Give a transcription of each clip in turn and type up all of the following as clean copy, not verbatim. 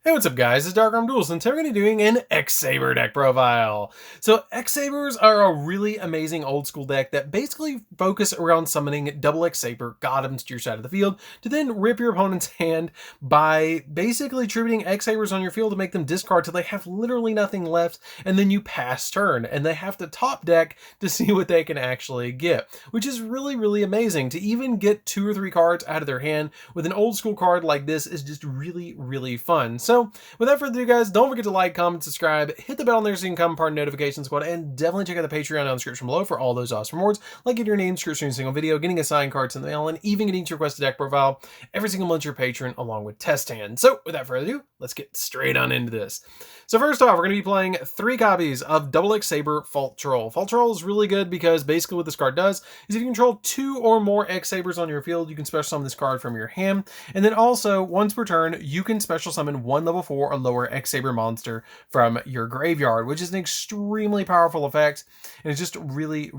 Hey, what's up guys, it's DarkArmedDuelist, and today we're going to be doing an X-Saber deck profile. So X-Sabers are a really amazing old school deck that basically focus around summoning double X-Saber Gotems to your side of the field to then rip your opponent's hand by basically tributing X-Sabers on your field to make them discard till they have literally nothing left, and then you pass turn, and they have to top deck to see what they can actually get, which is really amazing. To even get 2 or 3 cards out of their hand with an old school card like this is just really fun. So without further ado, guys, don't forget to like, comment, subscribe, hit the bell on there so you can come part of the notification squad, and definitely check out the Patreon down in the description below for all those awesome rewards, like getting your name screwed in a single video, getting a signed card in the mail, and even getting to request a deck profile every single month your patron along with test hands. So without further ado, let's get straight on into this. So first off, we're going to be playing 3 copies of double X-Saber Fault Troll. Fault Troll is really good because basically what this card does is if you control 2 or more X-Sabers on your field, you can special summon this card from your hand, and then also once per turn you can special summon 1 level 4 or lower X-Saber monster from your graveyard, which is an extremely powerful effect, and it's just really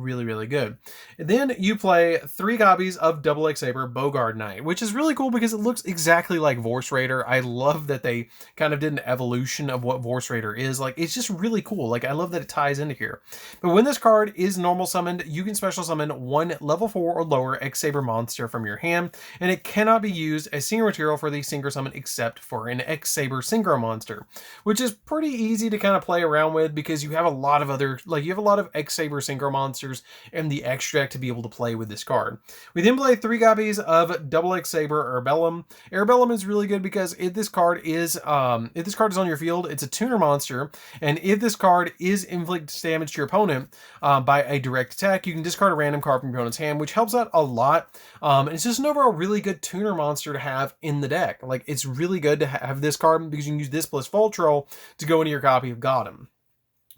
good. And then you play 3 copies of double X-Saber Bogard Knight, which is really cool because it looks exactly like Vorse Raider. I love that they kind of did an evolution of what Vorse Raider is. Like, it's just really cool. Like, I love that it ties into here. But when this card is normal summoned, you can special summon 1 level 4 or lower X-Saber monster from your hand, and it cannot be used as synchro material for the synchro summon except for an X-Saber synchro monster, which is pretty easy to kind of play around with because you have a lot of other, like, you have a lot of X-Saber synchro monsters and the extract to be able to play with this card. We then play 3 copies of double X-Saber Erebellum. Erebellum is really good because if this card is on your field, it's a tuner monster, and if this card is inflicts damage to your opponent by a direct attack, you can discard a random card from your opponent's hand, which helps out a lot. And it's just an overall really good tuner monster to have in the deck. Like, it's really good to have this card because you can use this plus Fault Troll to go into your copy of Gotham.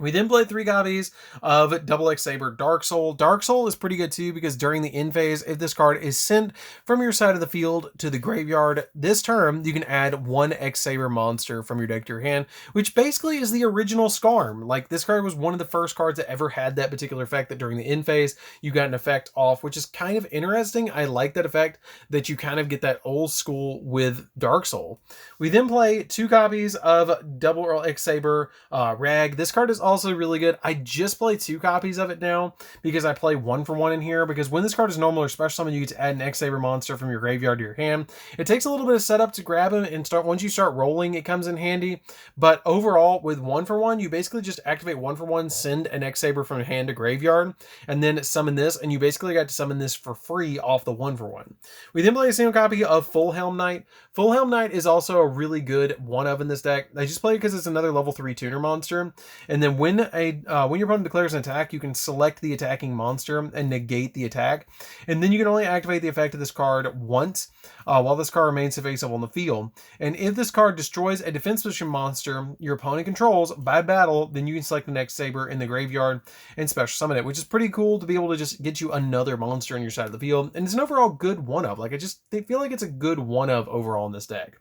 We then play 3 copies of double X-Saber Dark Soul. Dark Soul is pretty good too because during the end phase, if this card is sent from your side of the field to the graveyard, this turn you can add 1 X-Saber monster from your deck to your hand, which basically is the original Skarm. Like, this card was one of the first cards that ever had that particular effect, that during the end phase you got an effect off, which is kind of interesting. I like that effect, that you kind of get that old school with Dark Soul. We then play 2 copies of double X-Saber Rag. This card is also really good. I just play 2 copies of it now because I play 1 for 1 in here, because when this card is normal or special summon, you get to add an X-Saber monster from your graveyard to your hand. It takes a little bit of setup to grab him, and once you start rolling, it comes in handy. But overall, with 1 for 1, you basically just activate 1 for 1, send an X-Saber from hand to graveyard, and then summon this, and you basically got to summon this for free off the 1 for 1. We then play a single copy of Full Helm Knight. Full Helm Knight is also a really good one of in this deck. I just play it because it's another level 3 tuner monster, and then when your opponent declares an attack, you can select the attacking monster and negate the attack, and then you can only activate the effect of this card once while this card remains face up on the field. And if this card destroys a defense position monster your opponent controls by battle, then you can select the next Saber in the graveyard and special summon it, which is pretty cool to be able to just get you another monster on your side of the field, and it's an overall good one of. Like, I feel like it's a good one of overall in this deck.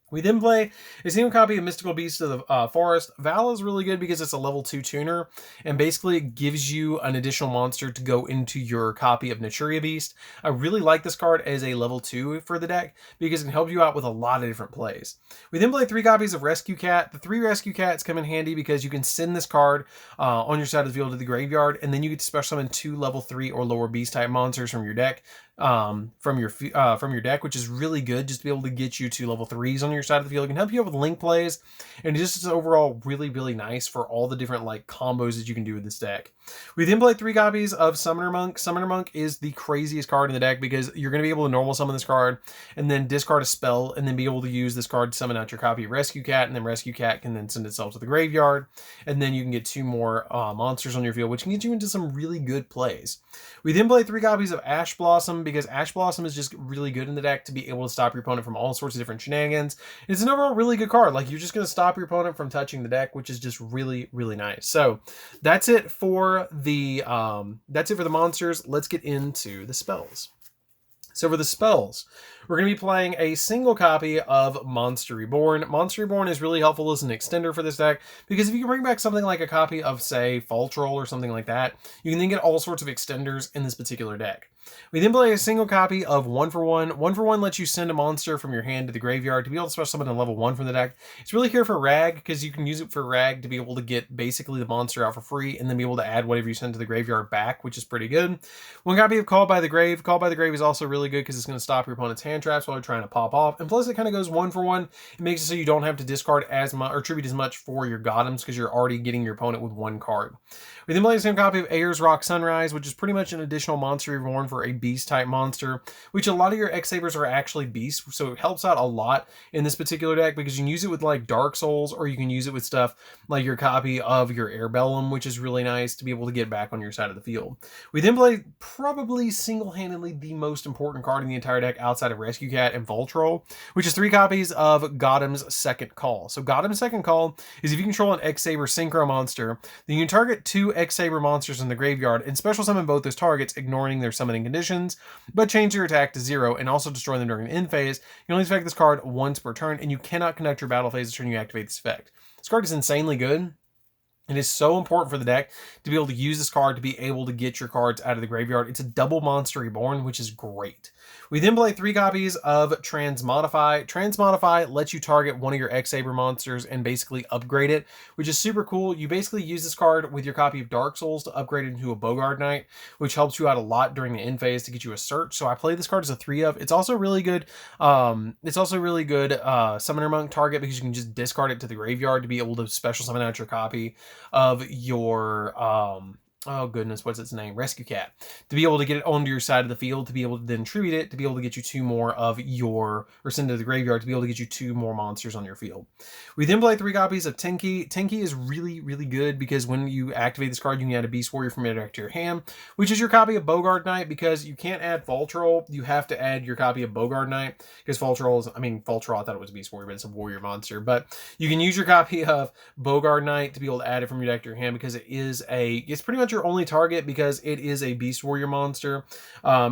We then play a single copy of Mystical Beast of the Forest. Val is really good because it's a level 2 tuner, and basically it gives you an additional monster to go into your copy of Naturia Beast. I really like this card as a level 2 for the deck because it can help you out with a lot of different plays. We then play 3 copies of Rescue Cat. The 3 Rescue Cats come in handy because you can send this card on your side of the field to the graveyard, and then you get to special summon 2 level 3 or lower beast type monsters from your deck. From your deck, which is really good just to be able to get you to level 3s on your side of the field. It can help you out with link plays, and it just is overall really nice for all the different like combos that you can do with this deck. We then play 3 copies of Summoner Monk. Summoner Monk is the craziest card in the deck because you're going to be able to normal summon this card and then discard a spell and then be able to use this card to summon out your copy of Rescue Cat, and then Rescue Cat can then send itself to the graveyard, and then you can get 2 more monsters on your field, which can get you into some really good plays. We then play 3 copies of Ash Blossom because Ash Blossom is just really good in the deck to be able to stop your opponent from all sorts of different shenanigans. It's an overall really good card. Like, you're just going to stop your opponent from touching the deck, which is just really nice. So that's it for the monsters. Let's get into the spells. So for the spells, we're going to be playing a single copy of Monster Reborn. Monster Reborn is really helpful as an extender for this deck, because if you can bring back something like a copy of, say, Fall Troll or something like that, you can then get all sorts of extenders in this particular deck. We then play a single copy of 1-for-1. 1-for-1 lets you send a monster from your hand to the graveyard to be able to special summon a level 1 from the deck. It's really here for Rag, because you can use it for Rag to be able to get basically the monster out for free, and then be able to add whatever you send to the graveyard back, which is pretty good. One copy of Called by the Grave. Called by the Grave is also really good because it's going to stop your opponent's hand traps while they're trying to pop off, and plus it kind of goes 1-for-1. It makes it so you don't have to discard as much or tribute as much for your Gotems, because you're already getting your opponent with one card. We then play the same copy of Ayers Rock Sunrise, which is pretty much an additional Monster Reborn for a beast type monster, which a lot of your X-Sabers are actually beasts, so it helps out a lot in this particular deck, because you can use it with like Dark Souls, or you can use it with stuff like your copy of your Airbellum, which is really nice to be able to get back on your side of the field. We then play probably single-handedly the most important card in the entire deck outside of Rescue Cat and Voltroll, which is 3 copies of Gotem's Second Call. So Gotem's Second Call is if you control an X-Saber Synchro monster, then you can target 2 X-Saber monsters in the graveyard and special summon both those targets, ignoring their summoning conditions, but change your attack to 0 and also destroy them during the end phase. You can only effect this card once per turn, and you cannot conduct your battle phase the turn you activate this effect. This card is insanely good. It is so important for the deck to be able to use this card to be able to get your cards out of the graveyard. It's a double Monster Reborn, which is great. We then play 3 copies of Transmodify. Transmodify lets you target one of your X-Saber monsters and basically upgrade it, which is super cool. You basically use this card with your copy of Dark Souls to upgrade it into a Bogard Knight, which helps you out a lot during the end phase to get you a search. So I play this card as a 3 of. It's also really good. Summoner Monk target, because you can just discard it to the graveyard to be able to special summon out your copy of your oh goodness, what's its name? Rescue Cat. To be able to get it onto your side of the field, to be able to then tribute it, to be able to get you 2 more of your, or send it to the graveyard to be able to get you 2 more monsters on your field. We then play 3 copies of Tenki. Tenki is really, really good because when you activate this card, you can add a Beast Warrior from your deck to your hand, which is your copy of Bogard Knight, because you can't add Voltroll. You have to add your copy of Bogard Knight, because Voltroll is, Voltroll, I thought it was a Beast Warrior, but it's a warrior monster. But you can use your copy of Bogard Knight to be able to add it from your deck to your hand, because it's pretty much your only target, because it is a Beast Warrior monster,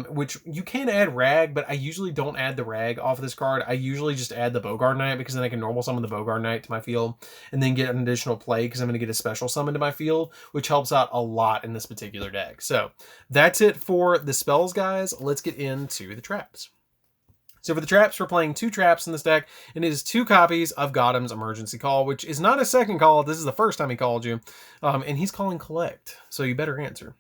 which you can add Rag, but I usually don't add the Rag off of this card. I usually just add the Bogard Knight, because then I can normal summon the Bogard Knight to my field and then get an additional play, because I'm going to get a special summon to my field, which helps out a lot in this particular deck. So that's it for the spells, guys. Let's get into the traps. So for the traps, we're playing 2 traps in this deck, and it is 2 copies of Gotem's Emergency Call, which is not a second call. This is the first time he called you, and he's calling Collect, so you better answer.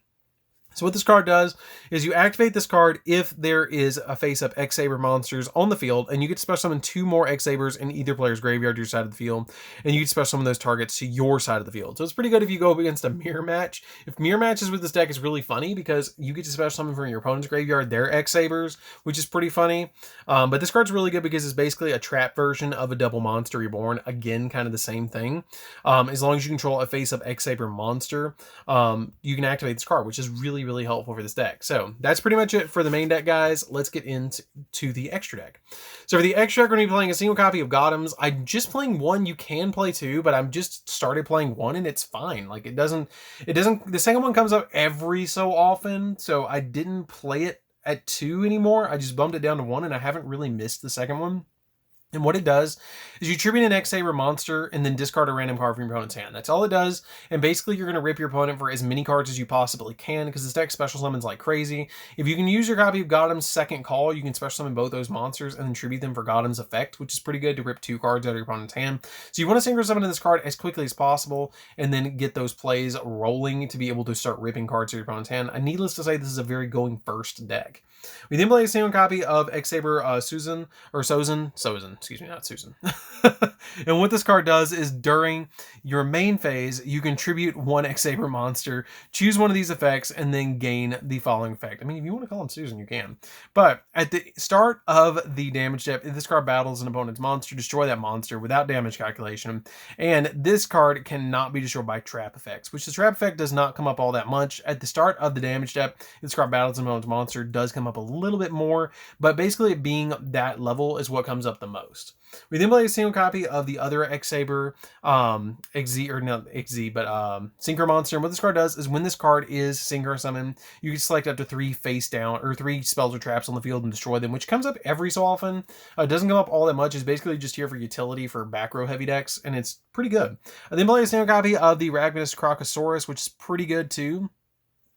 So what this card does is you activate this card if there is a face-up X-Saber monsters on the field, and you get to special summon 2 more X-Sabers in either player's graveyard to your side of the field, and you get to special summon those targets to your side of the field. So it's pretty good if you go up against a mirror match. If mirror matches with this deck is really funny, because you get to special summon from your opponent's graveyard their X-Sabers, which is pretty funny. But this card's really good because it's basically a trap version of a double Monster Reborn. Again, kind of the same thing. As long as you control a face-up X-Saber monster, you can activate this card, which is really, really helpful for this deck. So that's pretty much it for the main deck, guys. Let's get into the extra deck. So for the extra deck, we're going to be playing a single copy of Gotems. I'm just playing 1. You can play 2, but I'm just started playing 1, and it's fine. Like it doesn't, the second one comes up every so often, so I didn't play it at 2 anymore. I just bumped it down to 1, and I haven't really missed the second one. And what it does is you tribute an X-Saber monster and then discard a random card from your opponent's hand. That's all it does. And basically you're going to rip your opponent for as many cards as you possibly can, because this deck special summons like crazy. If you can use your copy of Gotem's Second Call, you can special summon both those monsters and then tribute them for Gotem's effect, which is pretty good to rip 2 cards out of your opponent's hand. So you want to synchro summon this card as quickly as possible and then get those plays rolling to be able to start ripping cards out of your opponent's hand. And needless to say, this is a very going first deck. We then play a single copy of X-Saber Sozin, excuse me, not Susan. And what this card does is during your main phase, you can tribute 1 X-Saber monster, choose one of these effects, and then gain the following effect. I mean, if you want to call him Susan, you can. But at the start of the damage step, if this card battles an opponent's monster, destroy that monster without damage calculation. And this card cannot be destroyed by trap effects, which the trap effect does not come up all that much. At the start of the damage step, if this card battles an opponent's monster, does come up up a little bit more, but basically it being that level is what comes up the most. We then play a single copy of the other X-Saber, XZ, or not XZ, but Synchro Monster. And what this card does is when this card is Synchro Summon, you can select up to 3 face down, or 3 spells or traps on the field and destroy them, which comes up every so often. It doesn't come up all that much. It's basically just here for utility for back row heavy decks, and it's pretty good. I then play a single copy of the Ragnatus Crocosaurus, which is pretty good too.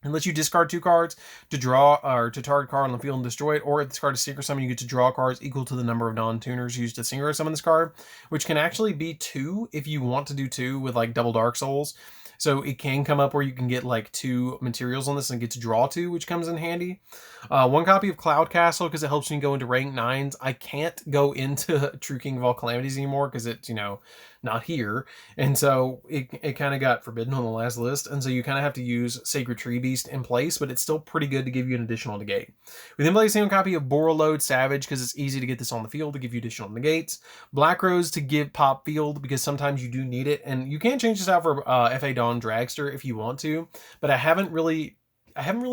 It lets you discard 2 cards to draw or to target card on the field and destroy it, or if this card is Synchro Summon, you get to draw cards equal to the number of non-tuners used to Synchro Summon this card, which can actually be 2 if you want to do 2 with like double Dark Souls. So it can come up where you can get like 2 materials on this and get to draw 2, which comes in handy. 1 copy of Cloud Castle because it helps me go into rank 9s. I can't go into True King of All Calamities anymore because it's, you know, not here. And so it kind of got forbidden on the last list. And so you kind of have to use Sacred Tree Beast in place, but it's still pretty good to give you an additional negate. We then play a single copy of Borreload Savage because it's easy to get this on the field to give you additional negates. Black Rose to give pop field because sometimes you do need it. And you can change this out for F.A. Dawn Dragster if you want to, but I haven't really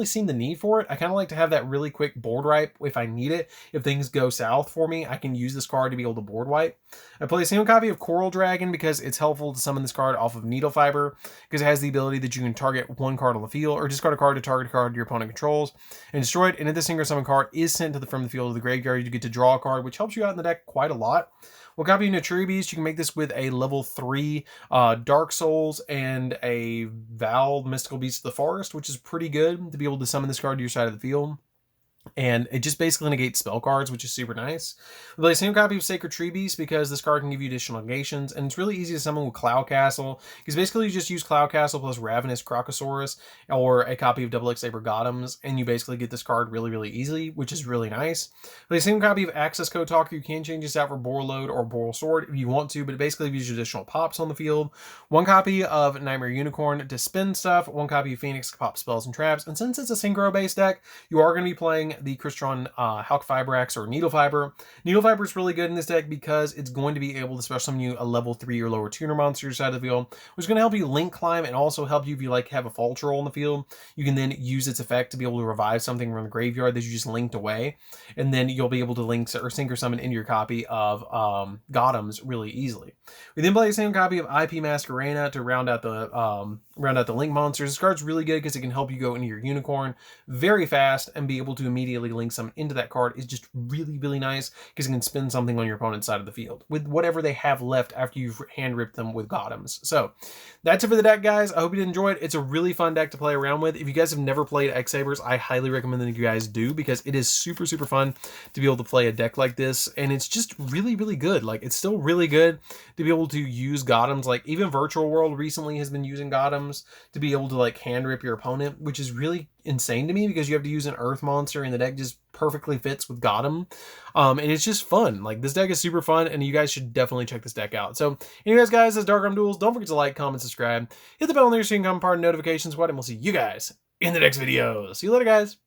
seen the need for it. I kind of like to have that really quick board wipe if I need it. If things go south for me, I can use this card to be able to board wipe. I play a single copy of Coral Dragon because it's helpful to summon this card off of Needle Fiber because it has the ability that you can target 1 card on the field or discard a card to target a card your opponent controls and destroy it. And if this Synchro Summon card is sent from the field to the graveyard, you get to draw a card, which helps you out in the deck quite a lot. 1 copy of Naturi Beast. You can make this with a level 3 Dark Souls and a Val Mystical Beast of the Forest, which is pretty good to be able to summon this card to your side of the field. And it just basically negates spell cards, which is super nice. We play a single copy of Sacred Tree Beast because this card can give you additional negations, and it's really easy to summon with Cloud Castle, because basically you just use Cloud Castle plus Ravenous Crocosaurus, or a copy of XX-SABER Gothams, and you basically get this card really, really easily, which is really nice. We play a single copy of Access Code Talker. You can change this out for Borreload or Boral Sword if you want to, but it basically gives you additional pops on the field. 1 copy of Nightmare Unicorn to spin stuff, 1 copy of Phoenix to pop spells and traps, and since it's a Synchro-based deck, you are going to be playing the Crystron Hulk Fibrax or Needle Fiber. Needle Fiber is really good in this deck because it's going to be able to special summon you a level 3 or lower tuner monster side of the field, which is going to help you link climb and also help you if you like have a fall troll on the field. You can then use its effect to be able to revive something from the graveyard that you just linked away, and then you'll be able to link or Synchro Summon into your copy of Gothams really easily. We then play the same copy of IP Masquerena to round out the link monsters. This card's really good because it can help you go into your unicorn very fast and be able to immediately link some into that card. Is just really, really nice because it can spin something on your opponent's side of the field with whatever they have left after you've hand ripped them with Gothams. So that's it for the deck, guys. I hope you did enjoy it. It's a really fun deck to play around with. If you guys have never played X-Sabers, I highly recommend that you guys do because it is super, super fun to be able to play a deck like this, and it's just really, really good. Like, it's still really good to be able to use Gothams. Like, even Virtual World recently has been using Gothams to be able to like hand rip your opponent, which is really insane to me because you have to use an Earth monster and the deck just perfectly fits with Gotham. And it's just fun. Like, this deck is super fun, and you guys should definitely check this deck out. So anyways, guys, this is DarkArmedDuelist. Don't forget to like, comment, subscribe, hit the bell on there so you can comment part notifications. And we'll see you guys in the next video. See you later, guys.